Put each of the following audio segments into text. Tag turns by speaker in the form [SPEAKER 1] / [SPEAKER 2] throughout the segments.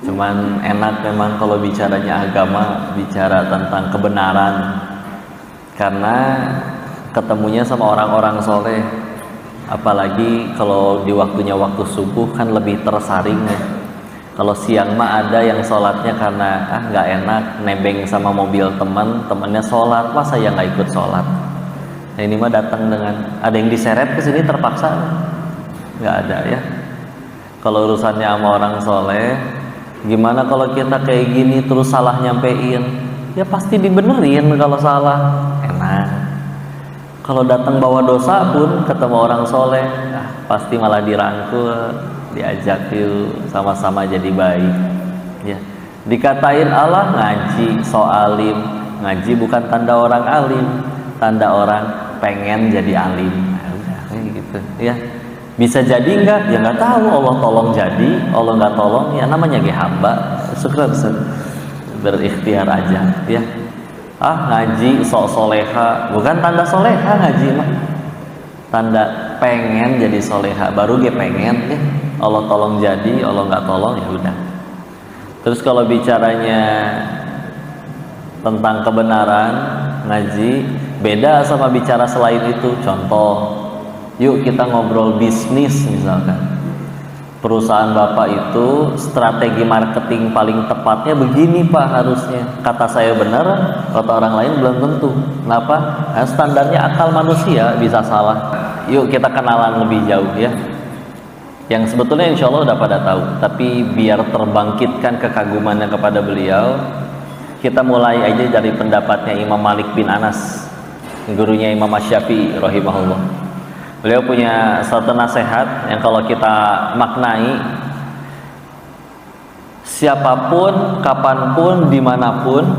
[SPEAKER 1] Cuman enak memang kalau bicaranya agama, bicara tentang kebenaran, karena ketemunya sama orang-orang soleh. Apalagi kalau di waktunya waktu subuh kan lebih tersaring ya. Kalau siang mah ada yang sholatnya karena nggak enak nebeng sama mobil temannya sholat, masa saya nggak ikut sholat. Nah ini mah datang dengan ada yang diseret ke sini terpaksa, nggak ada ya. Kalau urusannya sama orang soleh, gimana kalau kita kayak gini terus salah nyampein, ya pasti dibenerin kalau salah, enak. Kalau datang bawa dosa pun ketemu orang soleh, pasti malah dirangkul, diajak yuk sama-sama jadi baik. Ya, dikatain Allah ngaji, soalim, ngaji bukan tanda orang alim, tanda orang pengen jadi alim. Nah, udah kayak gitu. Ya, bisa jadi enggak? Ya nggak tahu. Allah tolong jadi, Allah nggak tolong, ya namanya hamba. Syukur berikhtiar aja. Ya. Ngaji sok soleha bukan tanda soleha, ngaji mah tanda pengen jadi soleha, baru dia pengen ya. Allah tolong jadi, Allah nggak tolong ya udah. Terus kalau bicaranya tentang kebenaran, ngaji beda sama bicara selain itu. Contoh, yuk kita ngobrol bisnis misalkan. Perusahaan Bapak itu strategi marketing paling tepatnya begini Pak, harusnya. Kata saya benar, kata orang lain belum tentu. Kenapa? Nah, standarnya akal manusia bisa salah. Yuk kita kenalan lebih jauh ya. Yang sebetulnya insya Allah udah pada tahu, tapi biar terbangkitkan kekagumannya kepada beliau, kita mulai aja dari pendapatnya Imam Malik bin Anas, gurunya Imam Asy-Syafi'i rahimahullah. Beliau punya satu nasihat yang kalau kita maknai, siapapun, kapanpun, dimanapun,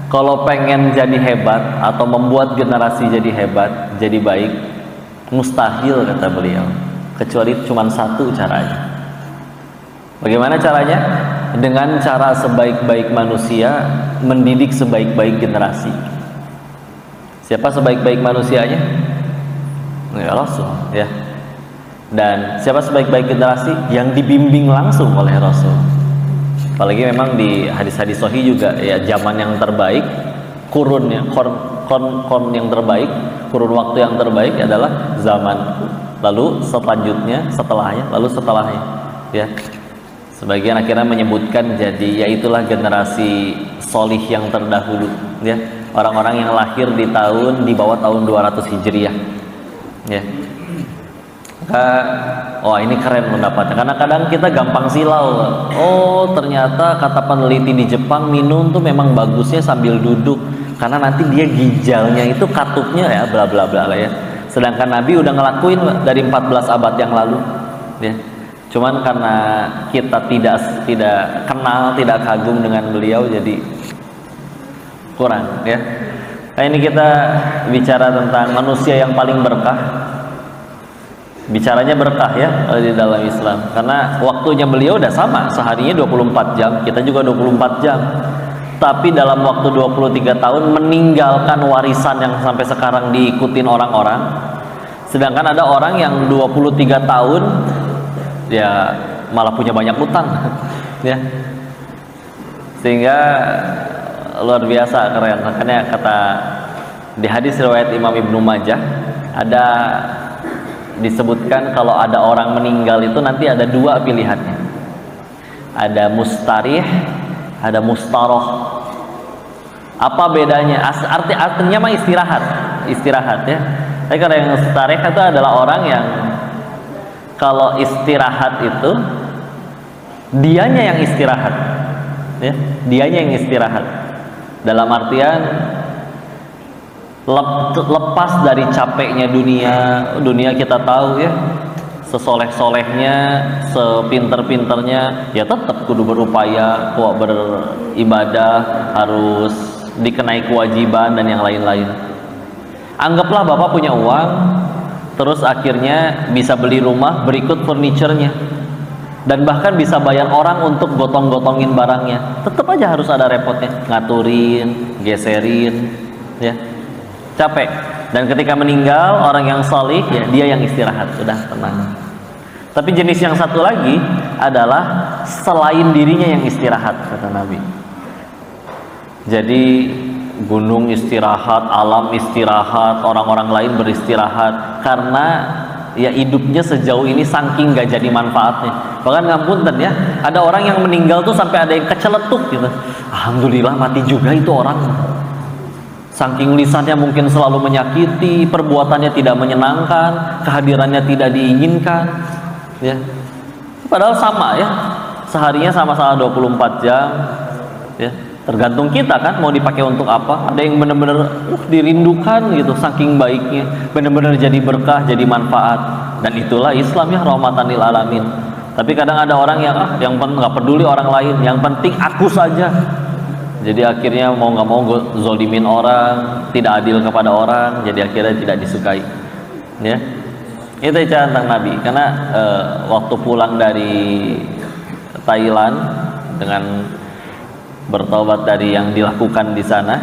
[SPEAKER 1] kalau pengen jadi hebat atau membuat generasi jadi hebat, jadi baik, mustahil kata beliau, kecuali cuma satu caranya. Bagaimana caranya? Dengan cara sebaik-baik manusia mendidik sebaik-baik generasi. Siapa sebaik-baik manusianya? Ya Rasul ya. Dan siapa sebaik-baik generasi? Yang dibimbing langsung oleh Rasul. Apalagi memang di hadis-hadis sahih juga ya, zaman yang terbaik, kurun yang terbaik, kurun waktu yang terbaik adalah zaman. Lalu selanjutnya, setelahnya, lalu setelahnya ya. Sebagian akhirnya menyebutkan jadi yaitulah generasi solih yang terdahulu ya. Orang-orang yang lahir di bawah tahun 200 Hijriah. Ya, ini keren pendapatnya. Karena kadang kita gampang silau. Oh, ternyata kata peneliti di Jepang minum tuh memang bagusnya sambil duduk, karena nanti dia ginjalnya itu katupnya ya bla bla bla lah ya. Sedangkan Nabi udah ngelakuin dari 14 abad yang lalu. Ya, cuman karena kita tidak kenal, tidak kagum dengan beliau, jadi kurang ya. Nah ini kita bicara tentang manusia yang paling berkah. Bicaranya berkah ya di dalam Islam, karena waktunya beliau udah sama, seharinya 24 jam, kita juga 24 jam. Tapi dalam waktu 23 tahun meninggalkan warisan yang sampai sekarang diikutin orang-orang. Sedangkan ada orang yang 23 tahun ya malah punya banyak utang ya. Sehingga luar biasa keren. Makanya kata di hadis riwayat Imam Ibnu Majah ada disebutkan kalau ada orang meninggal itu nanti ada dua pilihannya. Ada mustarih, ada mustaroh. Apa bedanya? Artinya mah istirahat ya. Tapi kalau yang mustarih itu adalah orang yang kalau istirahat itu dianya yang istirahat ya, dianya yang istirahat. Dalam artian lepas dari capeknya dunia kita tahu ya, sesoleh-solehnya, sepinter-pinternya ya tetap kudu berupaya, beribadah, harus dikenai kewajiban dan yang lain-lain. Anggaplah Bapak punya uang, terus akhirnya bisa beli rumah berikut furniturnya, dan bahkan bisa bayar orang untuk gotong-gotongin barangnya, tetap aja harus ada repotnya, ngaturin, geserin ya, capek. Dan ketika meninggal orang yang salih ya dia yang istirahat, sudah tenang. Tapi jenis yang satu lagi adalah selain dirinya yang istirahat, kata Nabi. Jadi gunung istirahat, alam istirahat, orang-orang lain beristirahat, karena ya hidupnya sejauh ini saking gak jadi manfaatnya. Bahkan ngapunten ya, ada orang yang meninggal tuh sampai ada yang keceletuk gitu. Alhamdulillah mati juga itu orang. Saking lisannya mungkin selalu menyakiti, perbuatannya tidak menyenangkan, kehadirannya tidak diinginkan, ya. Padahal sama ya, seharinya sama-sama 24 jam, ya. Tergantung kita kan mau dipakai untuk apa. Ada yang benar-benar dirindukan gitu, saking baiknya, benar-benar jadi berkah, jadi manfaat. Dan itulah Islam ya, rahmatan lil alamin. Tapi kadang ada orang yang nggak peduli orang lain, yang penting aku saja. Jadi akhirnya mau nggak mau zolimin orang, tidak adil kepada orang, jadi akhirnya tidak disukai. Ya, itu cara tentang Nabi. Karena waktu pulang dari Thailand dengan bertobat dari yang dilakukan di sana,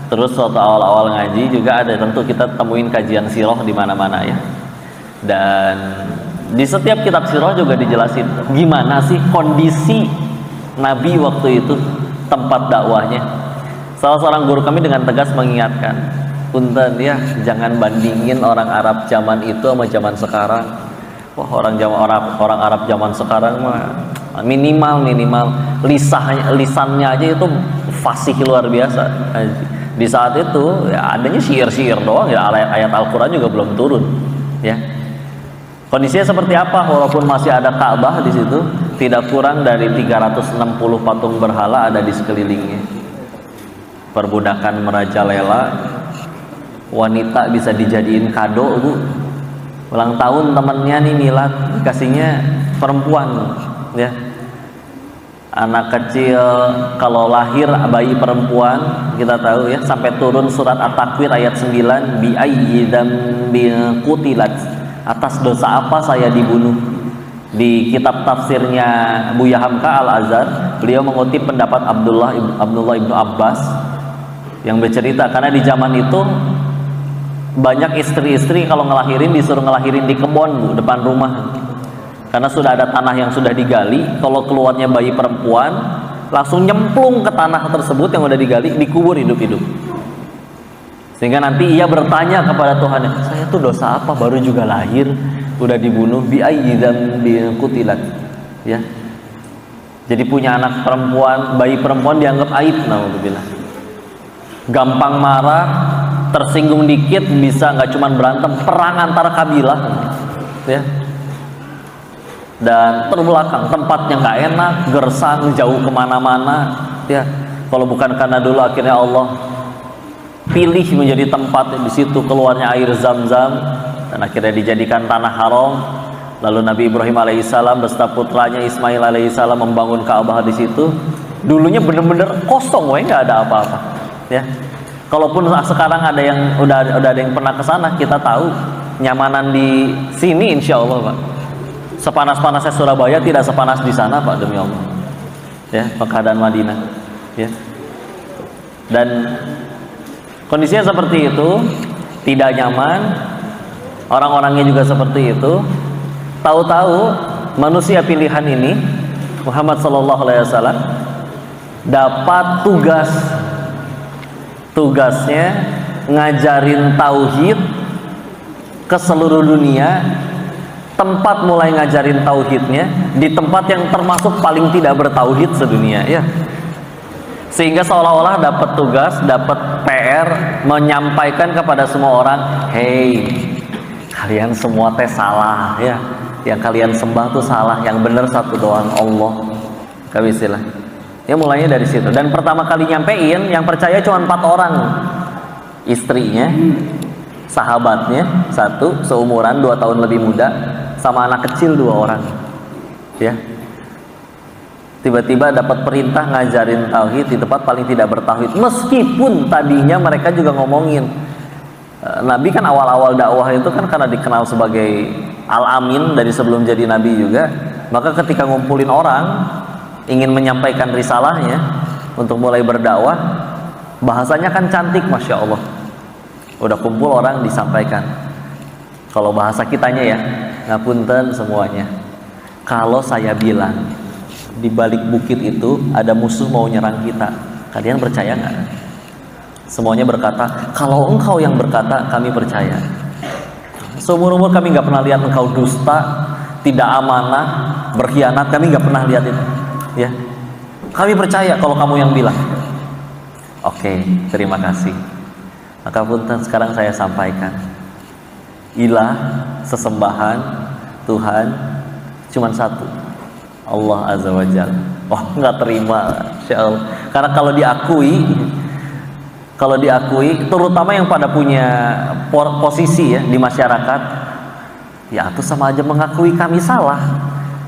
[SPEAKER 1] terus waktu awal-awal ngaji juga ada, tentu kita temuin kajian sirah di mana-mana ya. Dan di setiap kitab sirah juga dijelasin gimana sih kondisi Nabi waktu itu, tempat dakwahnya. Salah seorang guru kami dengan tegas mengingatkan, punten ya, jangan bandingin orang Arab zaman itu sama zaman sekarang. Wah, orang Arab zaman sekarang mah minimal lisannya aja itu fasih luar biasa. Di saat itu ya adanya syair-syair doang ya, ayat Al-Qur'an juga belum turun ya. Kondisinya seperti apa? Walaupun masih ada Ka'bah di situ, tidak kurang dari 360 patung berhala ada di sekelilingnya. Perbudakan merajalela, wanita bisa dijadiin kado, Bu. Ulang tahun temennya nih milad, dikasihnya perempuan ya. Anak kecil kalau lahir bayi perempuan, kita tahu ya, sampai turun surat At-Takwir ayat 9, bi ayyi dzambin qutilat, atas dosa apa saya dibunuh. Di kitab tafsirnya Buya Hamka Al-Azhar, beliau mengutip pendapat Abdullah ibnu Abbas yang bercerita, karena di zaman itu banyak istri-istri kalau ngelahirin disuruh ngelahirin di kebun, Bu, depan rumah. Karena sudah ada tanah yang sudah digali, kalau keluarnya bayi perempuan langsung nyemplung ke tanah tersebut yang udah digali, dikubur hidup-hidup. Sehingga nanti ia bertanya kepada Tuhannya, saya tuh dosa apa baru juga lahir udah dibunuh, bi ayyi dzambin qutilat ya. Jadi punya anak perempuan, bayi perempuan dianggap aib, naudzubillah. Gampang marah, tersinggung dikit bisa nggak cuman berantem, perang antar kabilah ya. Dan terbelakang, tempatnya nggak enak, gersang, jauh kemana-mana ya. Kalau bukan karena dulu akhirnya Allah pilih menjadi tempat di situ keluarnya air Zam-Zam, dan akhirnya dijadikan tanah haram. Lalu Nabi Ibrahim alaihissalam beserta putranya Ismail alaihissalam membangun Ka'bah di situ. Dulunya bener-bener kosong, nggak ada apa-apa ya. Kalaupun sekarang ada yang udah ada yang pernah ke sana, kita tahu nyamanan di sini insya Allah, Pak. Sepanas-panasnya Surabaya tidak sepanas di sana, Pak, demi Allah. Ya, keadaan Madinah. Ya. Dan kondisinya seperti itu, tidak nyaman, orang-orangnya juga seperti itu. Tahu-tahu manusia pilihan ini, Muhammad SAW, dapat tugasnya ngajarin tauhid ke seluruh dunia. Tempat mulai ngajarin tauhidnya di tempat yang termasuk paling tidak bertauhid sedunia ya. Sehingga seolah-olah dapat tugas, dapat PR menyampaikan kepada semua orang, hey, kalian semua teh salah ya, yang kalian sembah tuh salah, yang benar satu doang, Allah. Kabisilah. Ya mulainya dari situ. Dan pertama kali nyampein, yang percaya cuma 4 orang, istrinya, sahabatnya 1, seumuran 2 tahun lebih muda, sama anak kecil 2 orang ya. Tiba-tiba dapat perintah ngajarin tauhid di tempat paling tidak bertauhid, meskipun tadinya mereka juga ngomongin, Nabi kan awal-awal dakwah itu kan karena dikenal sebagai Al-Amin dari sebelum jadi Nabi juga, maka ketika ngumpulin orang ingin menyampaikan risalahnya untuk mulai berdakwah, bahasanya kan cantik, Masya Allah. Udah kumpul orang disampaikan. Kalau bahasa kitanya ya, ngapunten semuanya, kalau saya bilang di balik bukit itu ada musuh mau nyerang kita. Kalian percaya nggak? Semuanya berkata, kalau engkau yang berkata, kami percaya. Seumur-umur kami nggak pernah lihat engkau dusta, tidak amanah, berkhianat. Kami nggak pernah lihat itu. Ya, kami percaya kalau kamu yang bilang. Oke, terima kasih. Maka punten sekarang saya sampaikan, ilah, sesembahan Tuhan cuma satu, Allah Azza wa Jalla. Wah, nggak terima, Insya Allah. Karena kalau diakui, terutama yang pada punya posisi ya di masyarakat, ya itu sama aja mengakui kami salah.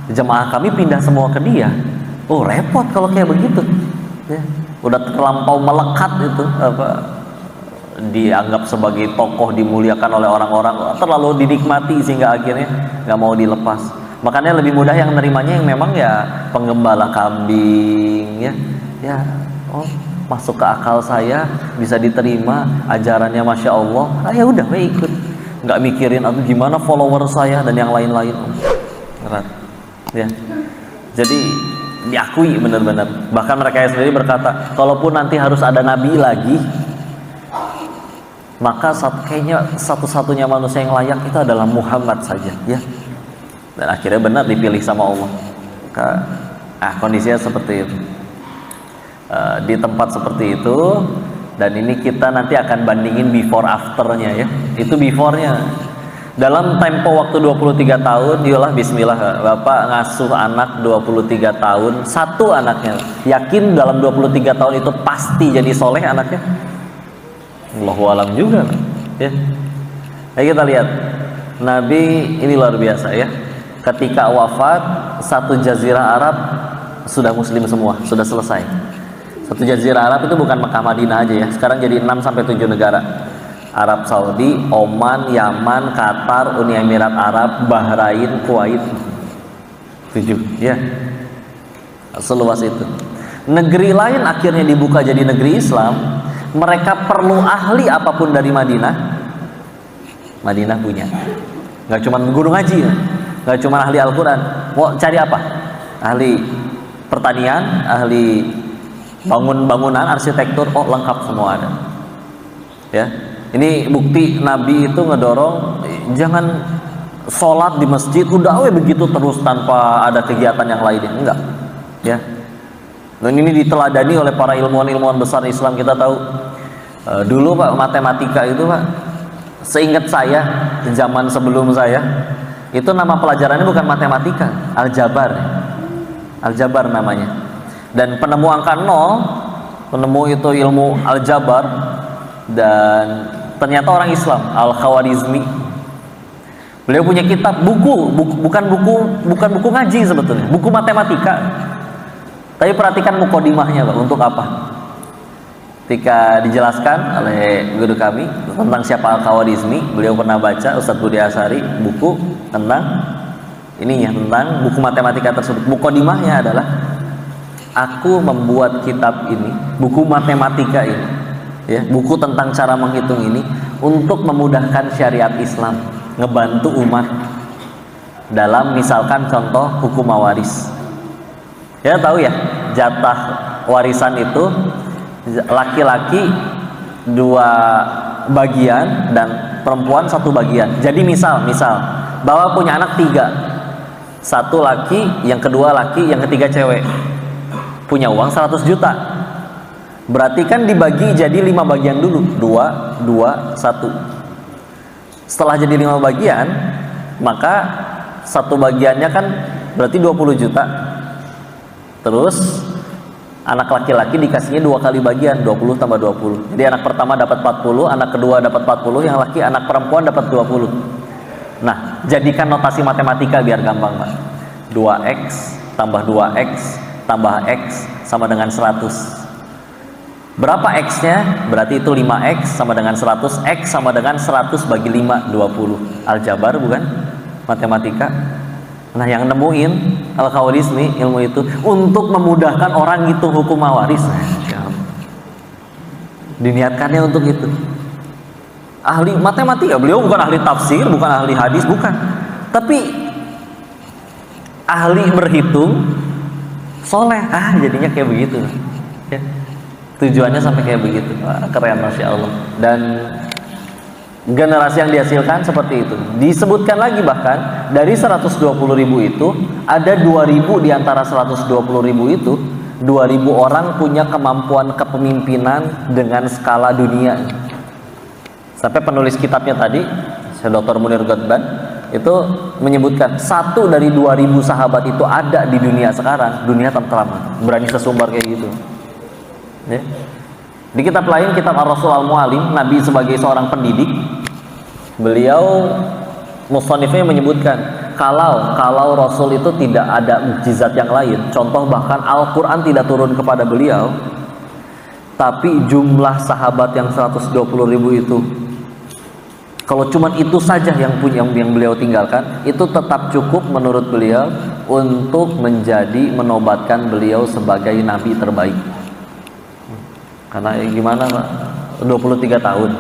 [SPEAKER 1] Jemaah kami pindah semua ke dia. Oh, repot kalau kayak begitu. Ya, udah terlampau melekat itu, dianggap sebagai tokoh, dimuliakan oleh orang-orang, terlalu dinikmati sehingga akhirnya nggak mau dilepas. Makanya lebih mudah yang nerimanya yang memang ya penggembala kambing, ya, oh masuk ke akal saya, bisa diterima ajarannya, masya Allah, ya udah, ikut, nggak mikirin aduh gimana follower saya dan yang lain-lain. Ya, jadi diakui benar-benar. Bahkan mereka sendiri berkata, kalaupun nanti harus ada nabi lagi, maka kayaknya satu-satunya manusia yang layak itu adalah Muhammad saja, ya. Dan akhirnya benar dipilih sama Allah. Kondisinya seperti itu. Di tempat seperti itu, dan ini kita nanti akan bandingin before afternya ya. Itu beforenya. Dalam tempo waktu 23 tahun, yolah bismillah, Bapak ngasuh anak 23 tahun, satu anaknya. Yakin dalam 23 tahun itu pasti jadi soleh anaknya? Allahu alam juga, ya. Ayo kita lihat. Nabi ini luar biasa ya. Ketika wafat, satu jazirah Arab sudah muslim semua, sudah selesai. Satu jazirah Arab itu bukan Mekah Madinah aja ya. Sekarang jadi 6 sampai 7 negara. Arab Saudi, Oman, Yaman, Qatar, Uni Emirat Arab, Bahrain, Kuwait. 7, ya. Seluas itu. Negeri lain akhirnya dibuka jadi negeri Islam. Mereka perlu ahli apapun dari Madinah. Madinah punya. Nggak cuma guru ngaji, nggak cuma ahli Al-Quran. Mau cari apa? Ahli pertanian, ahli bangunan, arsitektur, lengkap semua ada. Ya. Ini bukti Nabi itu ngedorong jangan sholat di masjid udah begitu terus tanpa ada kegiatan yang lainnya, enggak, ya. Dan ini diteladani oleh para ilmuwan besar Islam. Kita tahu dulu Pak, matematika itu Pak, seingat saya zaman sebelum saya itu nama pelajarannya bukan matematika, aljabar namanya. Dan penemu angka 0, penemu itu ilmu aljabar, dan ternyata orang Islam, Al-Khawarizmi. Beliau punya kitab bukan buku ngaji sebetulnya, buku matematika. Tapi perhatikan mukodimahnya Pak, untuk apa? Ketika dijelaskan oleh guru kami tentang siapa Al-Khawarizmi, beliau pernah baca, Ustadz Budi Asari, buku tentang ininya, tentang buku matematika tersebut. Mukodimahnya adalah, aku membuat kitab ini, buku matematika ini, ya, buku tentang cara menghitung ini untuk memudahkan syariat Islam, ngebantu umat dalam misalkan contoh hukum waris. Ya tahu ya, jatah warisan itu laki-laki 2 bagian dan perempuan 1 bagian. Jadi misal Bapak punya anak 3, 1 laki, yang kedua laki, yang ketiga cewek, punya uang 100 juta. Berarti kan dibagi jadi 5 bagian dulu, 2, 2, 1. Setelah jadi 5 bagian, maka 1 bagiannya kan berarti 20 juta. Terus anak laki-laki dikasihnya 2 kali bagian, 20 tambah 20. Jadi anak pertama dapat 40, anak kedua dapat 40, yang laki anak perempuan dapat 20. Nah, jadikan notasi matematika biar gampang Pak. 2x tambah 2x tambah x sama dengan 100. Berapa x-nya? Berarti itu 5x sama dengan 100. X sama dengan 100 bagi 5, 20. Aljabar bukan? Matematika. Nah, yang nemuin Al-Khawarizmi ilmu itu untuk memudahkan orang ngitung hukum waris. Diniatkannya untuk itu. Ahli matematika, beliau bukan ahli tafsir, bukan ahli hadis, bukan. Tapi ahli berhitung soleh, jadinya kayak begitu ya. Tujuannya sampai kayak begitu. Keren, Masya Allah. Dan generasi yang dihasilkan seperti itu. Disebutkan lagi bahkan dari 120.000 itu ada 2.000 di antara 120.000 itu 2.000 orang punya kemampuan kepemimpinan dengan skala dunia. Sampai penulis kitabnya tadi, Dr. Munir Ghotban, itu menyebutkan 1 dari 2.000 sahabat itu ada di dunia sekarang, dunia tentram, berani sesumbar kayak gitu ya. Di kitab lain, kitab Ar-Rasul Al-Mu'alim, Nabi sebagai seorang pendidik, beliau musannifnya menyebutkan kalau Rasul itu tidak ada mukjizat yang lain, contoh bahkan Al-Quran tidak turun kepada beliau, tapi jumlah sahabat yang 120.000 itu, kalau cuma itu saja yang beliau tinggalkan, itu tetap cukup menurut beliau untuk menobatkan beliau sebagai nabi terbaik. Karena gimana Pak? 23 tahun.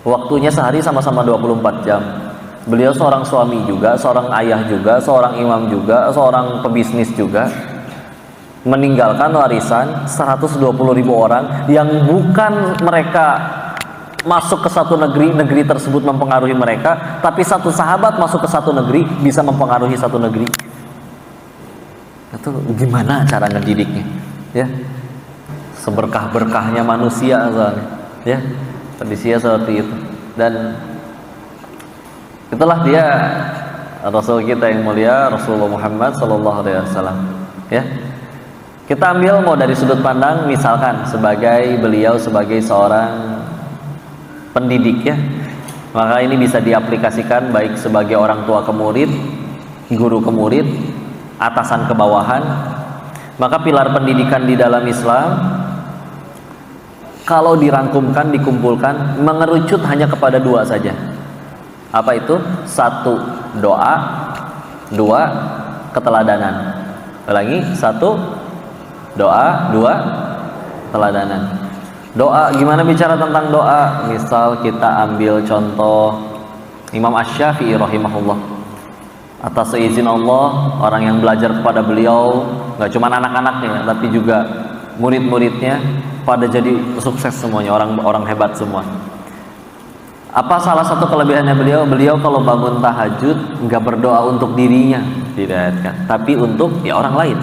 [SPEAKER 1] Waktunya sehari sama-sama 24 jam. Beliau seorang suami juga, seorang ayah juga, seorang imam juga, seorang pebisnis juga. Meninggalkan warisan 120.000 orang yang bukan mereka masuk ke satu negeri tersebut mempengaruhi mereka, tapi satu sahabat masuk ke satu negeri bisa mempengaruhi satu negeri. Itu gimana cara ngedidiknya? Ya, seberkah-berkahnya manusia soalnya, ya, kondisinya seperti itu. Dan itulah dia Rasul kita yang mulia, Rasulullah Muhammad SAW. Ya, kita ambil mau dari sudut pandang, misalkan beliau sebagai seorang pendidik ya, maka ini bisa diaplikasikan baik sebagai orang tua ke murid, guru ke murid, atasan ke bawahan. Maka pilar pendidikan di dalam Islam kalau dirangkumkan, dikumpulkan, mengerucut hanya kepada 2 saja. Apa itu? 1, doa. 2, keteladanan. Ulangi, 1, doa. 2, keteladanan. Doa, gimana bicara tentang doa? Misal kita ambil contoh Imam Asy-Syafi'i rahimahullah. Atas seizin Allah, orang yang belajar kepada beliau, gak cuma anak-anaknya, tapi juga murid-muridnya, pada jadi sukses semuanya, orang hebat semua. Apa salah satu kelebihannya beliau? Beliau kalau bangun tahajud nggak berdoa untuk dirinya, tidak, tapi untuk orang lain.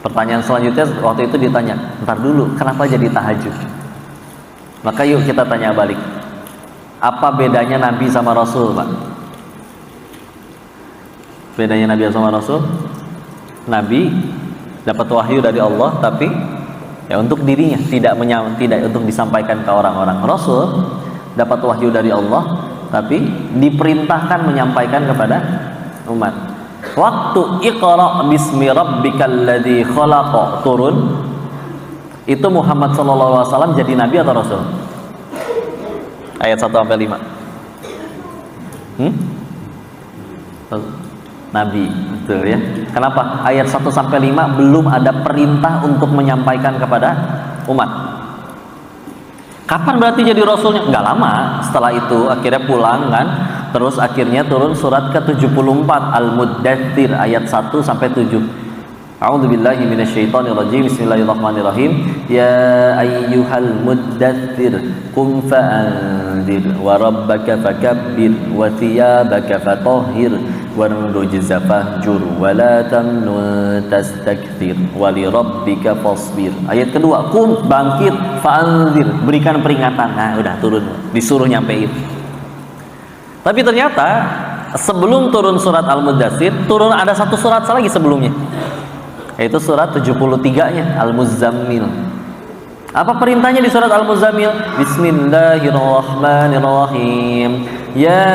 [SPEAKER 1] Pertanyaan selanjutnya waktu itu ditanya, ntar dulu, kenapa jadi tahajud? Maka yuk kita tanya balik, apa bedanya Nabi sama Rasul, Pak? Bedanya Nabi sama Rasul? Nabi dapat wahyu dari Allah, tapi ya untuk dirinya, tidak untuk disampaikan ke orang-orang. Rasul dapat wahyu dari Allah, tapi diperintahkan menyampaikan kepada umat. Waktu Iqra bismi rabbikal ladzi khalaq turun, itu Muhammad SAW jadi nabi atau rasul? Ayat 1 sampai 5. Nabi, betul ya. Kenapa? Ayat 1 sampai 5 belum ada perintah untuk menyampaikan kepada umat. Kapan berarti jadi rasulnya? Enggak lama. Setelah itu akhirnya pulang kan. Terus akhirnya turun surat ke-74 Al-Muddatsir ayat 1 sampai 7. A'udzubillahi minasyaitonirrajim. Bismillahirrahmanirrahim. Ya ayyuhal muddatsir qum fa'anzir wa rabbaka fakabbir wa thiyabaka fatahhir warujza fahjur wa la tamnun tastakthir wa li rabbika fasbir. Ayat kedua, qum, bangkit, fa'anzir, berikan peringatan. Nah, udah turun, disuruh nyampein. Tapi ternyata sebelum turun surat Al-Muddatsir, turun ada satu surat lagi sebelumnya, yaitu surat 73-nya Al-Muzammil. Apa perintahnya di surat Al-Muzammil? Bismillahirrahmanirrahim. Ya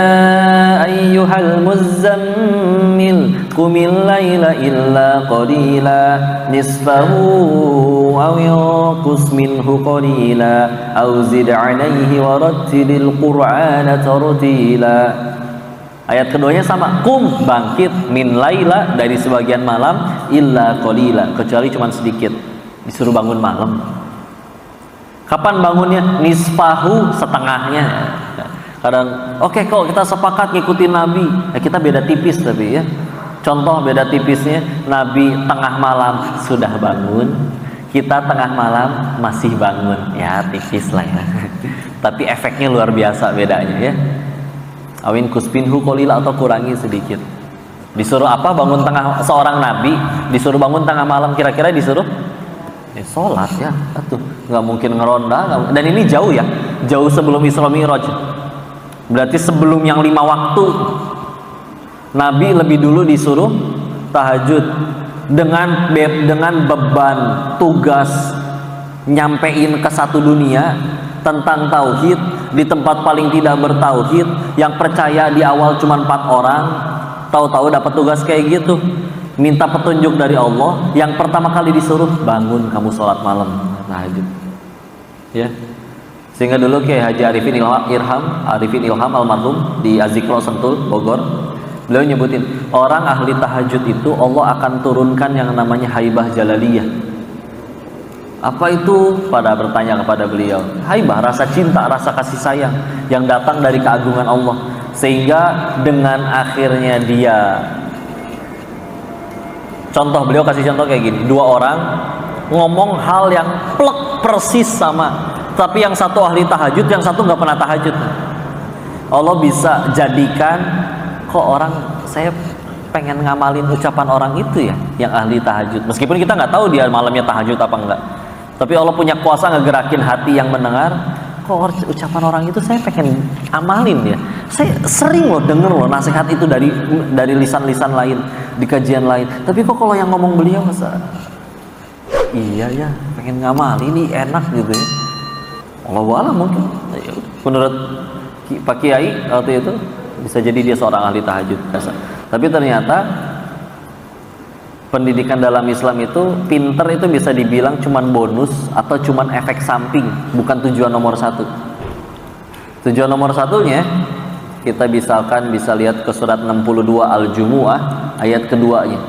[SPEAKER 1] ayyuhal muzammil qumil laila illa qalila nisfahu aw yanqus minhu qalila aw zid 'alaihi wa rattilil qur'ana tartila. Ayat keduanya sama, kum, bangkit, min laila, dari sebagian malam, illa qalila, kecuali cuma sedikit, disuruh bangun malam. Kapan bangunnya? Nisfahu, setengahnya. Kadang, oke, kok kita sepakat ngikutin Nabi, kita beda tipis tapi ya. Contoh beda tipisnya, Nabi tengah malam sudah bangun, kita tengah malam masih bangun. Ya tipis lah ya. Tapi efeknya luar biasa bedanya ya. Awin kuspinhu kolila, atau kurangi sedikit. Disuruh apa? Bangun tengah, seorang nabi disuruh bangun tengah malam, kira-kira disuruh sholat ya. Atuh, nggak mungkin ngeronda. Dan ini jauh ya, jauh sebelum Isra Mi'raj. Berarti sebelum yang 5 waktu. Nabi lebih dulu disuruh tahajud dengan beban tugas nyampein ke satu dunia tentang tauhid, di tempat paling tidak bertauhid, yang percaya di awal cuma 4 orang, tahu-tahu dapat tugas kayak gitu, minta petunjuk dari Allah. Yang pertama kali disuruh, bangun kamu sholat malam, tahajud ya. Sehingga dulu kayak Haji Arifin Ilham almarhum di Azikro Sentul Bogor, beliau nyebutin orang ahli tahajud itu Allah akan turunkan yang namanya haibah jalaliyah. Apa itu? Pada bertanya kepada beliau, haibah, rasa cinta, rasa kasih sayang yang datang dari keagungan Allah. Sehingga dengan akhirnya dia, contoh beliau kasih contoh kayak gini, 2 orang ngomong hal yang plek persis sama, tapi yang satu ahli tahajud, yang satu nggak pernah tahajud. Allah bisa jadikan, kok orang, saya pengen ngamalin ucapan orang itu ya, yang ahli tahajud, meskipun kita nggak tahu dia malamnya tahajud apa enggak, tapi Allah punya kuasa ngegerakin hati yang mendengar. Kok ucapan orang itu saya pengen amalin ya. Saya sering loh denger loh nasihat itu dari lisan-lisan lain, di kajian lain, tapi kok kalau yang ngomong beliau masa iya ya, pengen ngamalin, ini enak gitu ya. Allah mungkin menurut Pak Kiai waktu itu bisa jadi dia seorang ahli tahajud. Tapi ternyata pendidikan dalam Islam itu, pinter itu bisa dibilang cuman bonus atau cuman efek samping, bukan tujuan nomor 1. Tujuan nomor 1-nya kita bisa lihat ke surat 62 Al-Jumu'ah ayat keduanya.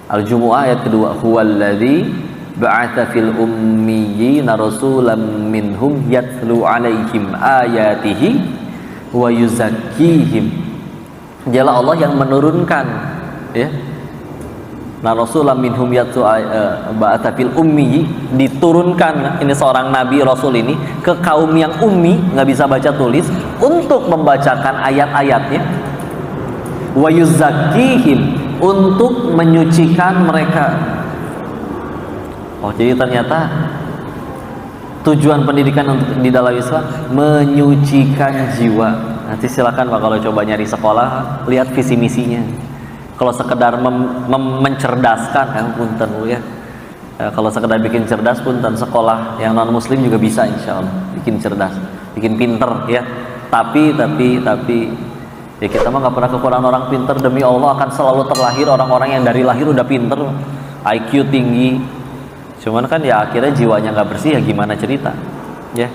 [SPEAKER 1] Al-Jumu'ah ayat kedua, huwallazi ba'atha fil ummiyina rasulan minhum yatlu 'alaihim ayatihi wa yuzakkihim. Dialah Allah yang menurunkan ya. Nah, Rasulullah minhum yatlu ba'atha fil ummi, diturunkan ini seorang nabi rasul ini ke kaum yang ummi, nggak bisa baca tulis, untuk membacakan ayat-ayatnya, wa yuzakkihim, untuk menyucikan mereka. Oh, jadi ternyata tujuan pendidikan untuk di dalam Islam menyucikan jiwa. Nanti silakan Pak kalau coba nyari sekolah, lihat visi misinya. Kalau sekedar mencerdaskan, punten ya. Kalau sekedar bikin cerdas, punten, sekolah yang non muslim juga bisa insya Allah bikin cerdas, bikin pinter ya. Tapi ya kita mah nggak pernah kekurangan orang pinter. Demi Allah akan selalu terlahir orang-orang yang dari lahir udah pinter, IQ tinggi. Cuman kan ya akhirnya jiwanya nggak bersih, ya gimana cerita ya.